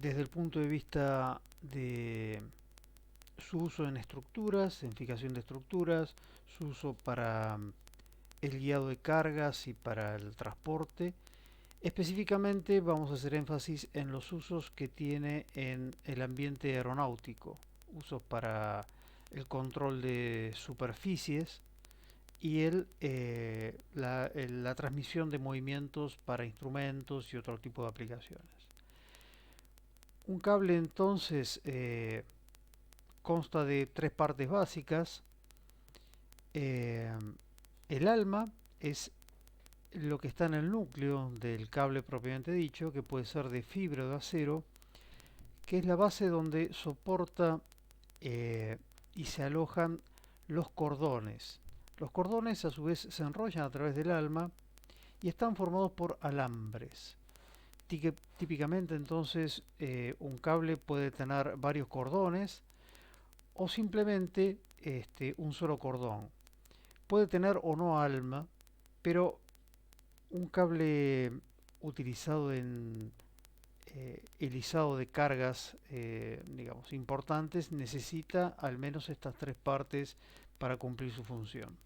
desde el punto de vista de su uso en estructuras, en fijación de estructuras, su uso para el guiado de cargas y para el transporte. Específicamente vamos a hacer énfasis en los usos que tiene en el ambiente aeronáutico, usos para el control de superficies y la transmisión de movimientos para instrumentos y otro tipo de aplicaciones. Un cable entonces consta de tres partes básicas. Eh, el alma es lo que está en el núcleo del cable propiamente dicho, que puede ser de fibra o de acero, que es la base donde soporta eh, y se alojan los cordones. Los cordones a su vez se enrollan a través del alma y están formados por alambres. Típicamente entonces un cable puede tener varios cordones o simplemente un solo cordón. Puede tener o no alma, pero un cable utilizado en el izado de cargas, digamos, importantes, necesita al menos estas tres partes para cumplir su función.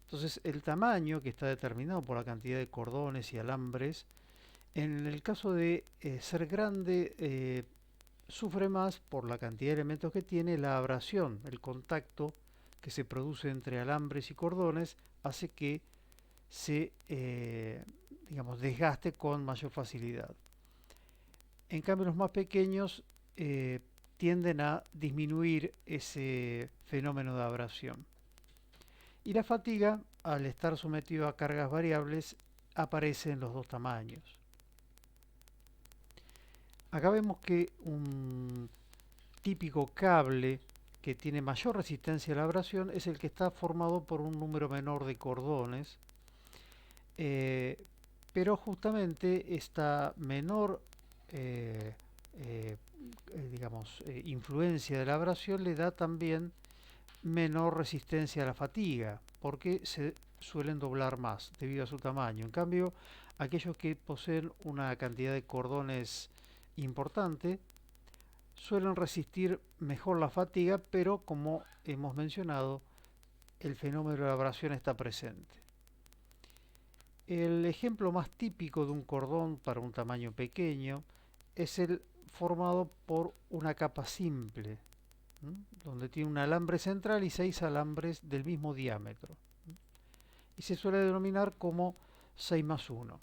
Entonces, el tamaño, que está determinado por la cantidad de cordones y alambres, en el caso de ser grande, sufre más por la cantidad de elementos que tiene. La abrasión, el contacto que se produce entre alambres y cordones, hace que se digamos, desgaste con mayor facilidad. En cambio, los más pequeños tienden a disminuir ese fenómeno de abrasión. Y la fatiga, al estar sometido a cargas variables, aparece en los dos tamaños. Acá vemos que un típico cable que tiene mayor resistencia a la abrasión es el que está formado por un número menor de cordones, eh, pero justamente esta menor eh, eh, digamos, influencia de la abrasión le da también menor resistencia a la fatiga, porque se suelen doblar más debido a su tamaño. En cambio, aquellos que poseen una cantidad de cordones importante suelen resistir mejor la fatiga, pero como hemos mencionado, el fenómeno de la abrasión está presente. El ejemplo más típico de un cordón para un tamaño pequeño es el formado por una capa simple, donde tiene un alambre central y 6 alambres del mismo diámetro. Y se suele denominar como 6 más 1.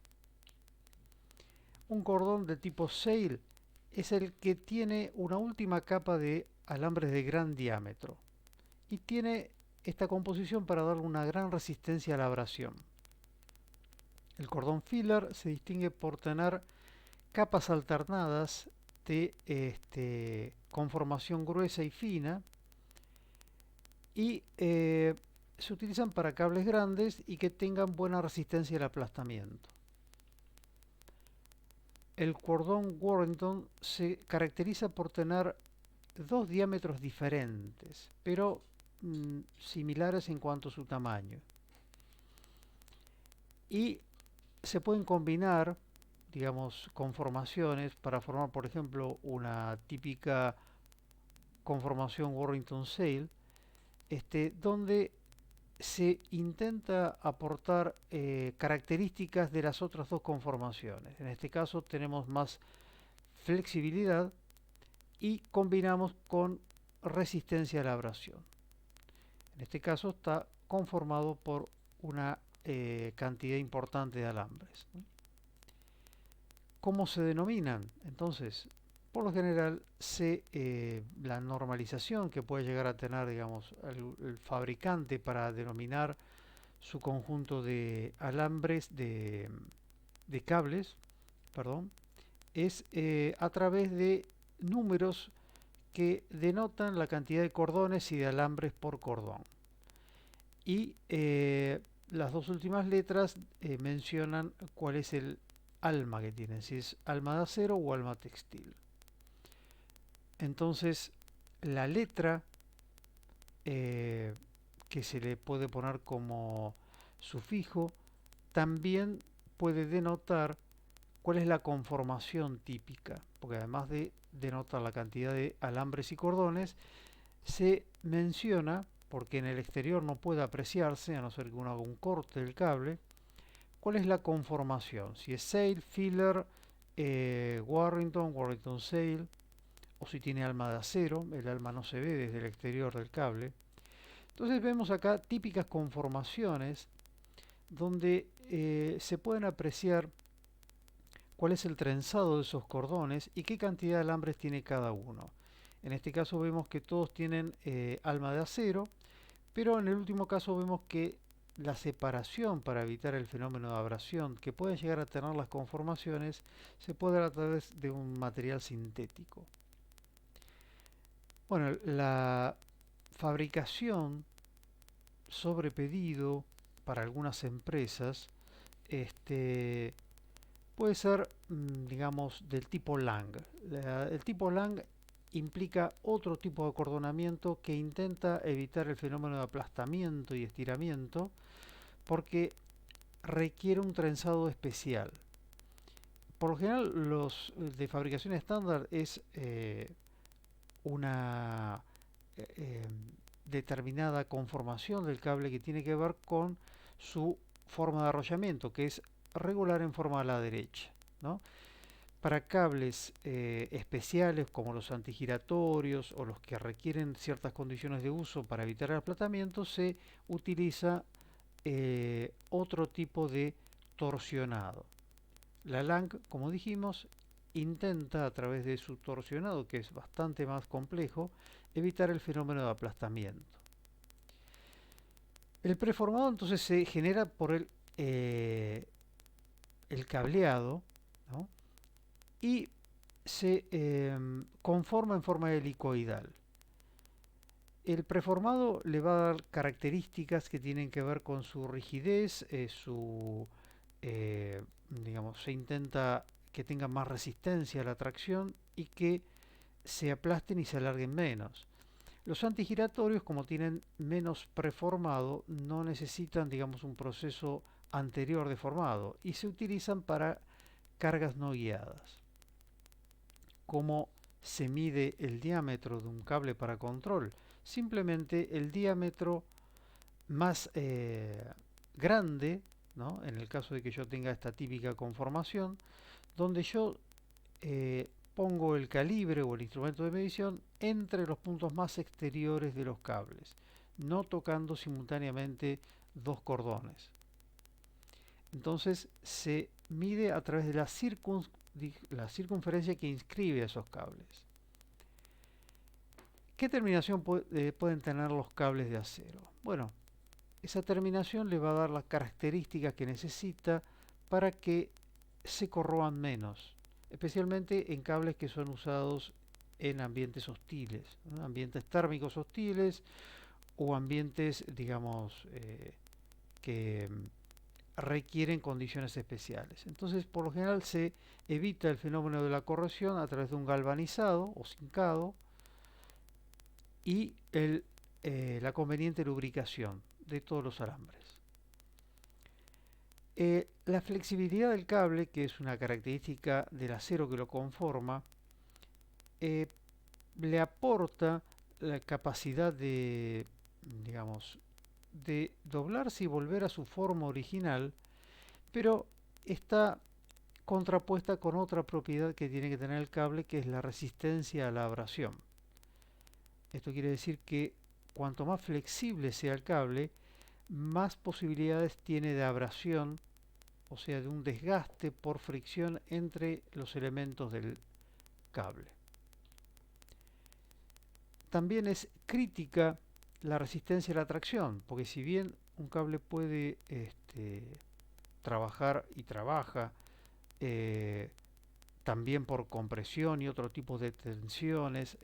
Un cordón de tipo sail es el que tiene una última capa de alambres de gran diámetro y tiene esta composición para darle una gran resistencia a la abrasión. El cordón filler se distingue por tener capas alternadas de conformación gruesa y fina y se utilizan para cables grandes y que tengan buena resistencia al aplastamiento. El cordón Warrington se caracteriza por tener dos diámetros diferentes, pero similares en cuanto a su tamaño. Y se pueden combinar, digamos, conformaciones para formar, por ejemplo, una típica conformación Warrington Sail, donde se intenta aportar características de las otras dos conformaciones. En este caso tenemos más flexibilidad y combinamos con resistencia a la abrasión. En este caso está conformado por una cantidad importante de alambres. ¿Cómo se denominan? Entonces, por lo general, la normalización que puede llegar a tener, digamos, el fabricante para denominar su conjunto de alambres, de cables, perdón, es a través de números que denotan la cantidad de cordones y de alambres por cordón. Y las dos últimas letras mencionan cuál es el alma que tienen, si es alma de acero o alma textil. Entonces, la letra que se le puede poner como sufijo también puede denotar ¿Cuál es la conformación típica? Porque además de denotar la cantidad de alambres y cordones, se menciona, porque en el exterior no puede apreciarse, a no ser que uno haga un corte del cable, cuál es la conformación. Si es Sail, Filler, Warrington, Warrington Sail, o si tiene alma de acero, el alma no se ve desde el exterior del cable. Entonces vemos acá típicas conformaciones donde se pueden apreciar cuál es el trenzado de esos cordones y qué cantidad de alambres tiene cada uno. En este caso vemos que todos tienen alma de acero, pero en el último caso vemos que la separación para evitar el fenómeno de abrasión que pueden llegar a tener las conformaciones se puede dar a través de un material sintético. Bueno, la fabricación sobre pedido para algunas empresas puede ser, digamos, del tipo Lang. El tipo Lang implica otro tipo de acordonamiento que intenta evitar el fenómeno de aplastamiento y estiramiento porque requiere un trenzado especial. Por lo general, los de fabricación estándar es una eh, determinada conformación del cable que tiene que ver con su forma de arrollamiento, que es regular en forma a la derecha, ¿no? Para cables especiales como los antigiratorios o los que requieren ciertas condiciones de uso para evitar el aplatamiento, se utiliza otro tipo de torsionado. La Lang, como dijimos, intenta a través de su torsionado, que es bastante más complejo, evitar el fenómeno de aplastamiento. El preformado entonces se genera por el cableado, ¿no? Y se conforma en forma helicoidal. El preformado le va a dar características que tienen que ver con su rigidez, digamos, se intenta que tenga más resistencia a la tracción y que se aplasten y se alarguen menos. Los antigiratorios, como tienen menos preformado, no necesitan, digamos, un proceso anterior de formado y se utilizan para cargas no guiadas. ¿Cómo se mide el diámetro de un cable para control? Simplemente el diámetro más grande, ¿no? En el caso de que yo tenga esta típica conformación, donde yo pongo el calibre o el instrumento de medición entre los puntos más exteriores de los cables, no tocando simultáneamente dos cordones. Entonces se mide a través de la circunferencia que inscribe a esos cables. ¿Qué terminación pueden tener los cables de acero? Bueno, esa terminación le va a dar las características que necesita para que se corroan menos, especialmente en cables que son usados en ambientes hostiles, ¿no? Ambientes térmicos hostiles o ambientes, digamos, que requieren condiciones especiales. Entonces, por lo general se evita el fenómeno de la corrosión a través de un galvanizado o zincado y la conveniente lubricación de todos los alambres. La flexibilidad del cable, que es una característica del acero que lo conforma, le aporta la capacidad de, digamos, de doblarse y volver a su forma original, pero está contrapuesta con otra propiedad que tiene que tener el cable, que es la resistencia a la abrasión. Esto quiere decir que cuanto más flexible sea el cable, más posibilidades tiene de abrasión, o sea, de un desgaste por fricción entre los elementos del cable. También es crítica la resistencia a la tracción, porque si bien un cable puede trabajar y trabaja también por compresión y otro tipo de tensiones,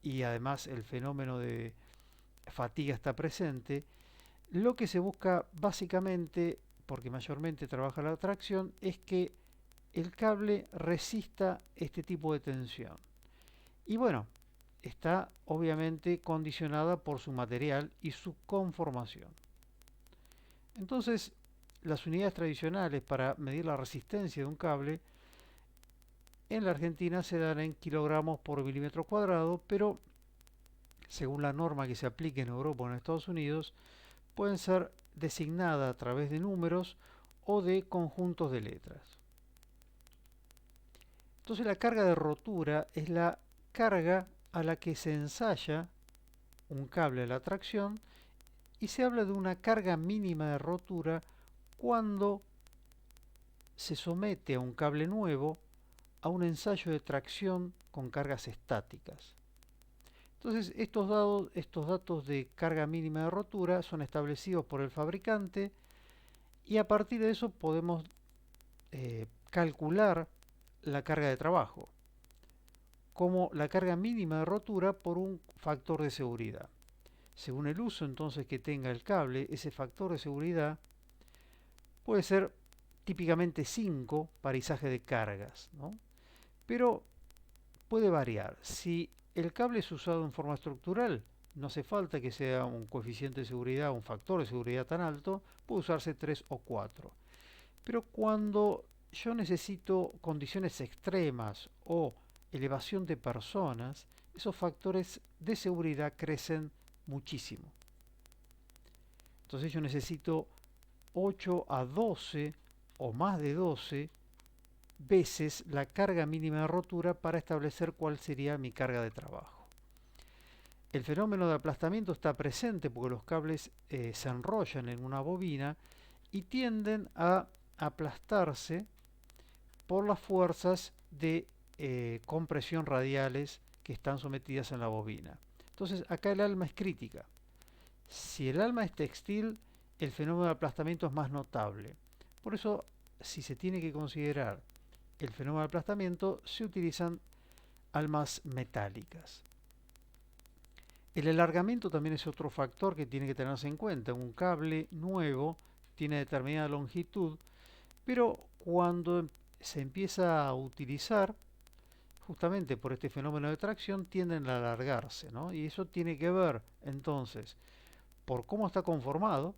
y además el fenómeno de fatiga está presente, lo que se busca básicamente, porque mayormente trabaja la tracción, es que el cable resista este tipo de tensión. Y bueno, está obviamente condicionada por su material y su conformación. Entonces, las unidades tradicionales para medir la resistencia de un cable en la Argentina se dan en kilogramos por milímetro cuadrado, pero según la norma que se aplique en Europa o en Estados Unidos, pueden ser designadas a través de números o de conjuntos de letras. Entonces la carga de rotura es la carga a la que se ensaya un cable a la tracción y se habla de una carga mínima de rotura cuando se somete a un cable nuevo a un ensayo de tracción con cargas estáticas. Entonces estos datos de carga mínima de rotura son establecidos por el fabricante y a partir de eso podemos calcular la carga de trabajo como la carga mínima de rotura por un factor de seguridad. Según el uso entonces que tenga el cable, ese factor de seguridad puede ser típicamente 5 para izaje de cargas, ¿no? Pero puede variar. Si el cable es usado en forma estructural, no hace falta que sea un coeficiente de seguridad, un factor de seguridad tan alto, puede usarse 3 o 4. Pero cuando yo necesito condiciones extremas o elevación de personas, esos factores de seguridad crecen muchísimo. Entonces yo necesito 8 a 12 o más de 12 veces la carga mínima de rotura para establecer cuál sería mi carga de trabajo. El fenómeno de aplastamiento está presente porque los cables se enrollan en una bobina y tienden a aplastarse por las fuerzas de compresión radiales que están sometidas en la bobina. Entonces acá el alma es crítica. Si el alma es textil, el fenómeno de aplastamiento es más notable. Por eso, si se tiene que considerar el fenómeno de aplastamiento, se utilizan almas metálicas. El alargamiento también es otro factor que tiene que tenerse en cuenta. Un cable nuevo tiene determinada longitud, pero cuando se empieza a utilizar, justamente por este fenómeno de tracción, tienden a alargarse, ¿no? Y eso tiene que ver, entonces, por cómo está conformado,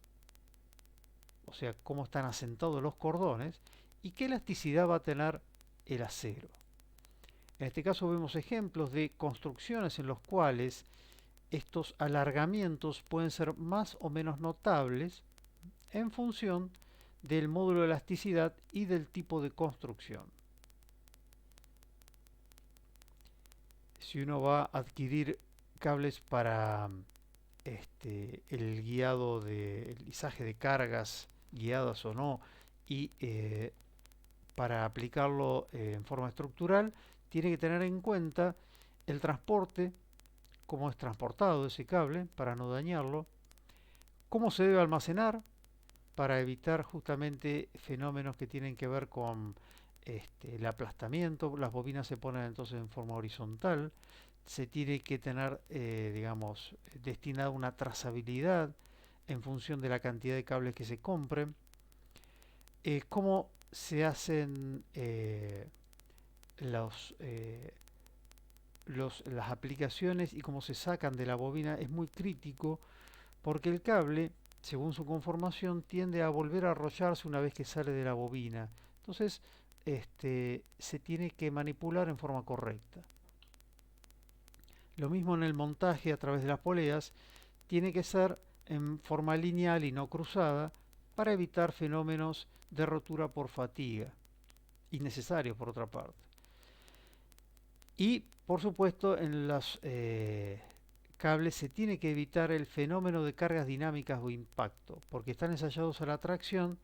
o sea, cómo están asentados los cordones, y qué elasticidad va a tener el acero. En este caso vemos ejemplos de construcciones en los cuales estos alargamientos pueden ser más o menos notables en función del módulo de elasticidad y del tipo de construcción. Si uno va a adquirir cables para el guiado el izaje de cargas guiadas o no y para aplicarlo en forma estructural tiene que tener en cuenta el transporte, cómo es transportado ese cable para no dañarlo, cómo se debe almacenar para evitar justamente fenómenos que tienen que ver con el aplastamiento. Las bobinas se ponen entonces en forma horizontal, se tiene que tener, digamos, destinada una trazabilidad en función de la cantidad de cables que se compren, cómo se hacen los, las aplicaciones y cómo se sacan de la bobina es muy crítico porque el cable, según su conformación, tiende a volver a arrollarse una vez que sale de la bobina. Entonces, se tiene que manipular en forma correcta. Lo mismo en el montaje a través de las poleas, tiene que ser en forma lineal y no cruzada para evitar fenómenos de rotura por fatiga, innecesarios por otra parte. Y, por supuesto, en los cables se tiene que evitar el fenómeno de cargas dinámicas o impacto, porque están ensayados a la tracción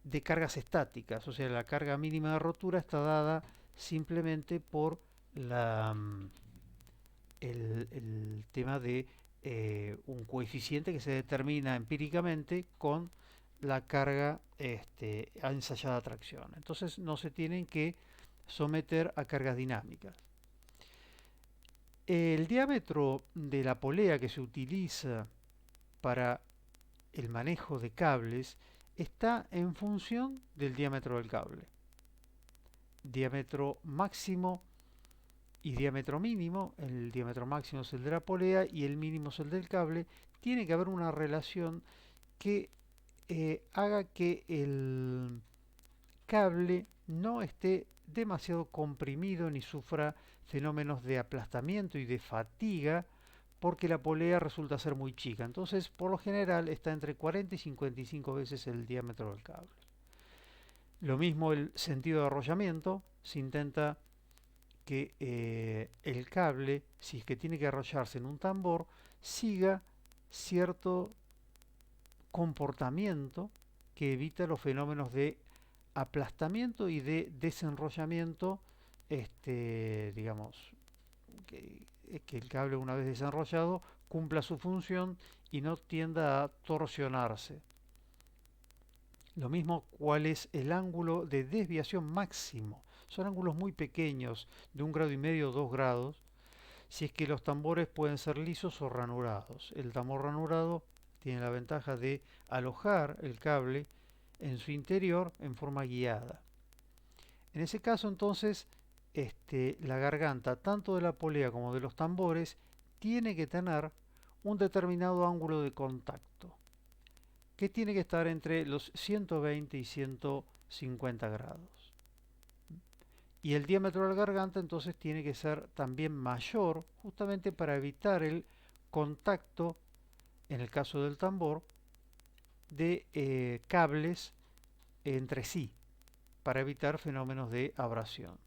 de cargas estáticas, o sea, la carga mínima de rotura está dada simplemente por el tema de un coeficiente que se determina empíricamente con la carga ensayada a tracción. Entonces no se tienen que someter a cargas dinámicas. El diámetro de la polea que se utiliza para el manejo de cables está en función del diámetro del cable. Diámetro máximo y diámetro mínimo, el diámetro máximo es el de la polea y el mínimo es el del cable. Tiene que haber una relación que haga que el cable no esté demasiado comprimido ni sufra fenómenos de aplastamiento y de fatiga porque la polea resulta ser muy chica. Entonces, por lo general, está entre 40 y 55 veces el diámetro del cable. Lo mismo el sentido de arrollamiento, se intenta que el cable, si es que tiene que arrollarse en un tambor, siga cierto comportamiento que evita los fenómenos de aplastamiento y de desenrollamiento, digamos, que el cable una vez desenrollado cumpla su función y no tienda a torsionarse. Lo mismo cuál es el ángulo de desviación máximo. Son ángulos muy pequeños, de 1,5 grados o 2 grados, si es que los tambores pueden ser lisos o ranurados. El tambor ranurado tiene la ventaja de alojar el cable en su interior en forma guiada. En ese caso entonces la garganta tanto de la polea como de los tambores tiene que tener un determinado ángulo de contacto que tiene que estar entre los 120 y 150 grados. Y el diámetro de la garganta entonces tiene que ser también mayor justamente para evitar el contacto, en el caso del tambor, de cables entre sí, para evitar fenómenos de abrasión.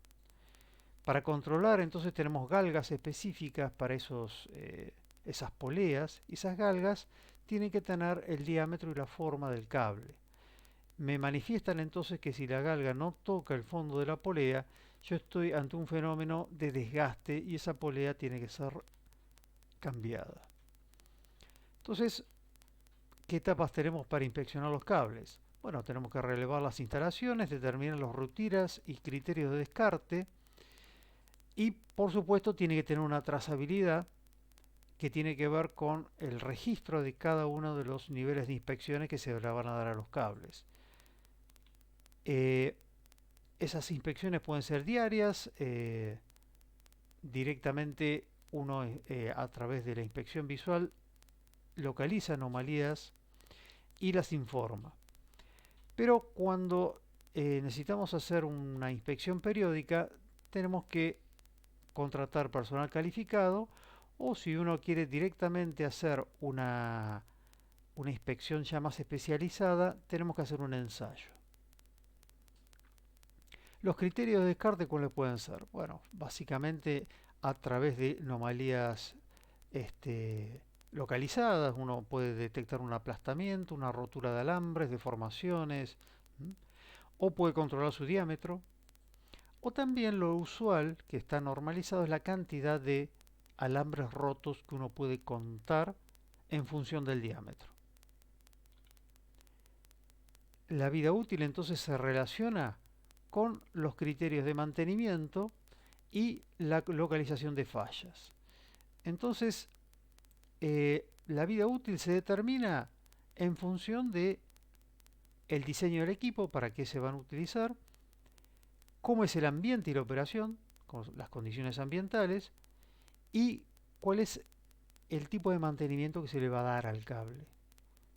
Para controlar entonces tenemos galgas específicas para esas poleas, y esas galgas tienen que tener el diámetro y la forma del cable. Me manifiestan entonces que si la galga no toca el fondo de la polea, yo estoy ante un fenómeno de desgaste y esa polea tiene que ser cambiada. Entonces, ¿qué etapas tenemos para inspeccionar los cables? Bueno, tenemos que relevar las instalaciones, determinar los rutiras y criterios de descarte, y por supuesto tiene que tener una trazabilidad que tiene que ver con el registro de cada uno de los niveles de inspecciones que se le van a dar a los cables. Esas inspecciones pueden ser diarias, directamente uno a través de la inspección visual localiza anomalías y las informa. Pero cuando necesitamos hacer una inspección periódica, tenemos que contratar personal calificado, o si uno quiere directamente hacer una inspección ya más especializada, tenemos que hacer un ensayo. Los criterios de descarte, ¿cuáles pueden ser? Bueno, básicamente a través de anomalías localizadas, uno puede detectar un aplastamiento, una rotura de alambres, deformaciones, o puede controlar su diámetro, o también lo usual, que está normalizado, es la cantidad de alambres rotos que uno puede contar en función del diámetro. La vida útil entonces se relaciona con los criterios de mantenimiento y la localización de fallas. Entonces, la vida útil se determina en función de el diseño del equipo, para qué se van a utilizar, cómo es el ambiente y la operación, con las condiciones ambientales, y cuál es el tipo de mantenimiento que se le va a dar al cable.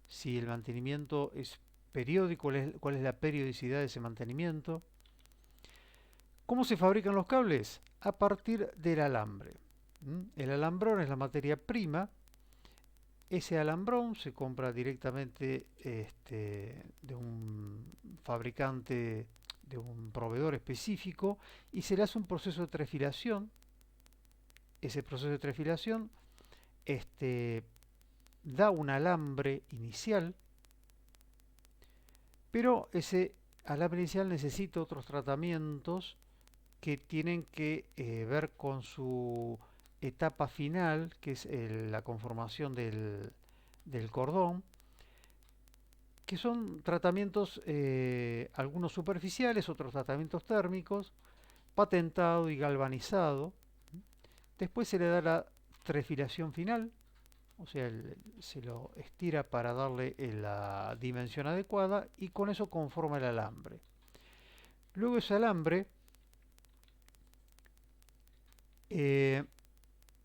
Si el mantenimiento es periódico, cuál es la periodicidad de ese mantenimiento. ¿Cómo se fabrican los cables? A partir del alambre. El alambrón es la materia prima. Ese alambrón se compra directamente de un fabricante, de un proveedor específico, y se le hace un proceso de trefilación. Ese proceso de trefilación da un alambre inicial, pero ese alambre inicial necesita otros tratamientos que tienen que ver con su etapa final, que es la conformación del cordón, que son tratamientos, algunos superficiales, otros tratamientos térmicos, patentado y galvanizado. Después se le da la trefilación final, o sea, se lo estira para darle la dimensión adecuada, y con eso conforma el alambre. Luego ese alambre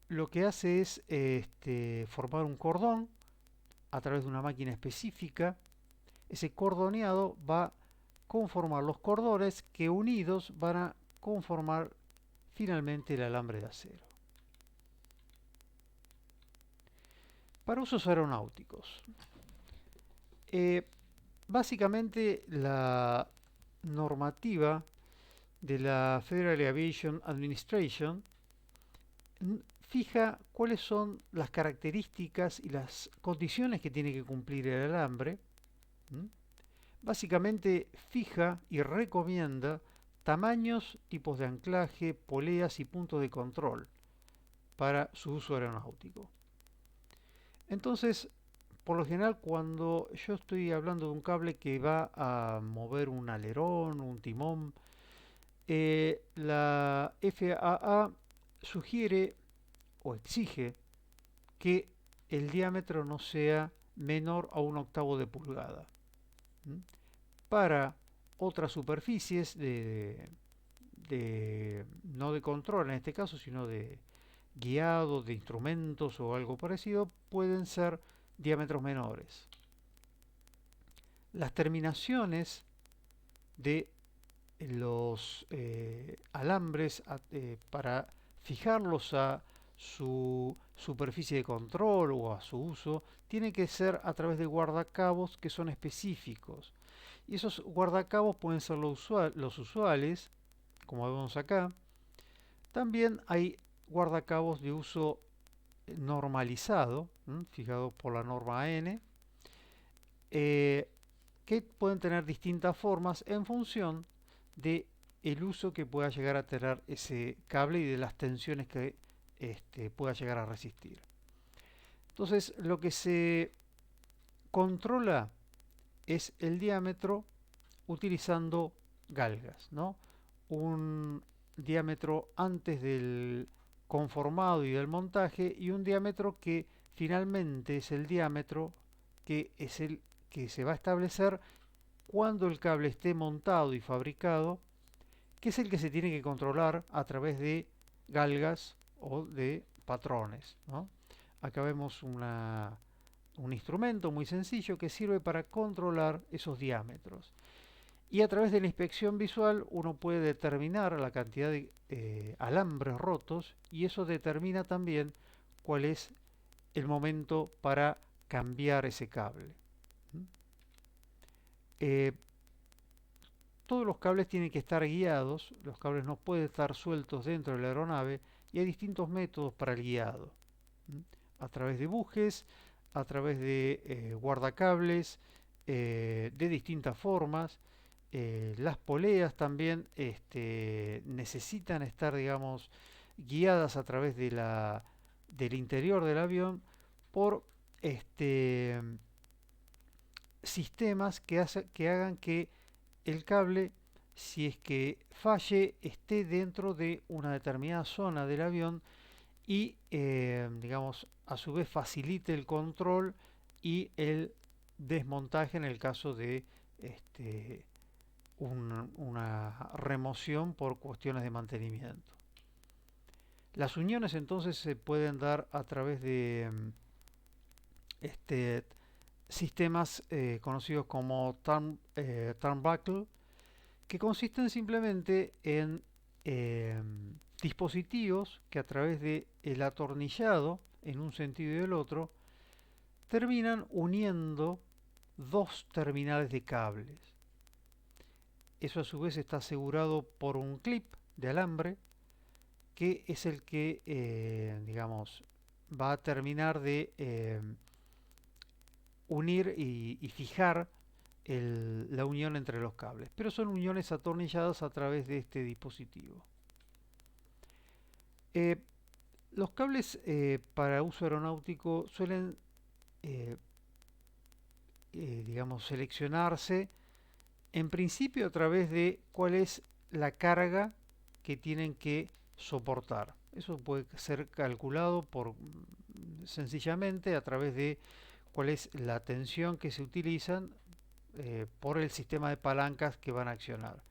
lo que hace es formar un cordón a través de una máquina específica. ese cordoneado va a conformar los cordones que unidos van a conformar finalmente el alambre de acero. Para usos aeronáuticos, eh, básicamente la normativa de la Federal Aviation Administration fija cuáles son las características y las condiciones que tiene que cumplir el alambre. Básicamente fija y recomienda tamaños, tipos de anclaje, poleas y puntos de control para su uso aeronáutico. Entonces, por lo general, cuando yo estoy hablando de un cable que va a mover un alerón, un timón, la FAA sugiere o exige que el diámetro no sea menor a un octavo de pulgada. Para otras superficies no de control en este caso, sino de guiado, de instrumentos o algo parecido, pueden ser diámetros menores. Las terminaciones de los alambres para fijarlos a su superficie de control o a su uso tiene que ser a través de guardacabos que son específicos, y esos guardacabos pueden ser los usuales, como vemos acá. También hay guardacabos de uso normalizado, fijado por la norma AN, que pueden tener distintas formas en función de el uso que pueda llegar a tener ese cable y de las tensiones que pueda llegar a resistir. Entonces, lo que se controla es el diámetro utilizando galgas, ¿no? Un diámetro antes del conformado y del montaje, y un diámetro que finalmente es el diámetro que es el que se va a establecer cuando el cable esté montado y fabricado, que es el que se tiene que controlar a través de galgas o de patrones, ¿no? Acá vemos un instrumento muy sencillo que sirve para controlar esos diámetros. Y a través de la inspección visual uno puede determinar la cantidad de alambres rotos, y eso determina también cuál es el momento para cambiar ese cable. Eh, Todos los cables tienen que estar guiados, los cables no pueden estar sueltos dentro de la aeronave, y hay distintos métodos para el guiado. A través de bujes, a través de guardacables, de distintas formas. Las poleas también necesitan estar, digamos, guiadas a través del interior del avión por sistemas que hagan que el cable, si es que falle, esté dentro de una determinada zona del avión y, digamos, a su vez facilite el control y el desmontaje en el caso de una remoción por cuestiones de mantenimiento. Las uniones entonces se pueden dar a través de sistemas conocidos como turnbuckle, que consisten simplemente en dispositivos que a través de el atornillado en un sentido y el otro terminan uniendo dos terminales de cables. Eso a su vez está asegurado por un clip de alambre que es el que, digamos, va a terminar de unir y fijar la unión entre los cables, pero son uniones atornilladas a través de este dispositivo. Los cables para uso aeronáutico suelen, digamos, seleccionarse en principio a través de cuál es la carga que tienen que soportar. Eso puede ser calculado sencillamente a través de cuál es la tensión que se utilizan por el sistema de palancas que van a accionar.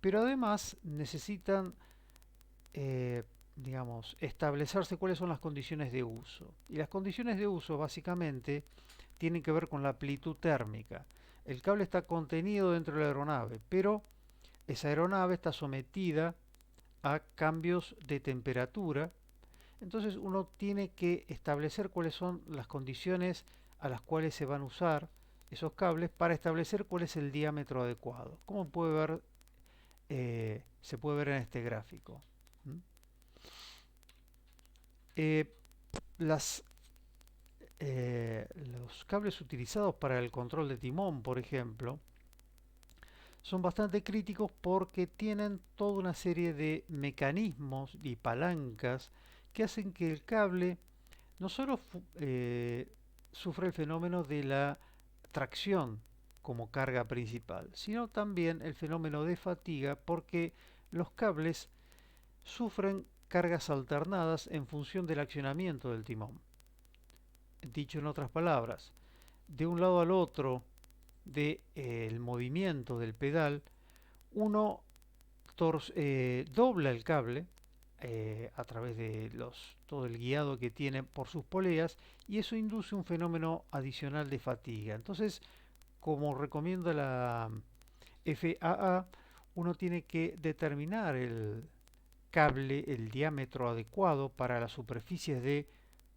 Pero además necesitan, digamos, establecerse cuáles son las condiciones de uso. Y las condiciones de uso básicamente tienen que ver con la amplitud térmica. El cable está contenido dentro de la aeronave, pero esa aeronave está sometida a cambios de temperatura. Entonces uno tiene que establecer cuáles son las condiciones a las cuales se van a usar esos cables para establecer cuál es el diámetro adecuado. Como puede ver, se puede ver en este gráfico. ¿Mm? Eh, las, los cables utilizados para el control de timón, por ejemplo, son bastante críticos porque tienen toda una serie de mecanismos y palancas que hacen que el cable no solo sufra el fenómeno de la tracción como carga principal, sino también el fenómeno de fatiga porque los cables sufren cargas alternadas en función del accionamiento del timón. Dicho en otras palabras, de un lado al otro del movimiento del pedal, uno dobla el cable a través de todo el guiado que tiene por sus poleas y eso induce un fenómeno adicional de fatiga. Entonces, como recomienda la FAA, uno tiene que determinar el cable, el diámetro adecuado para las superficies de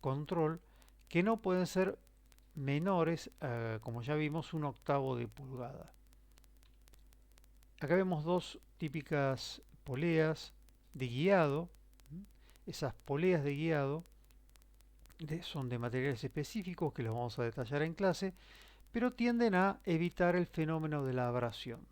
control que no pueden ser menores, como ya vimos, 1/8 de pulgada. Acá vemos dos típicas poleas de guiado. Esas poleas de guiado son de materiales específicos que los vamos a detallar en clase, pero tienden a evitar el fenómeno de la abrasión.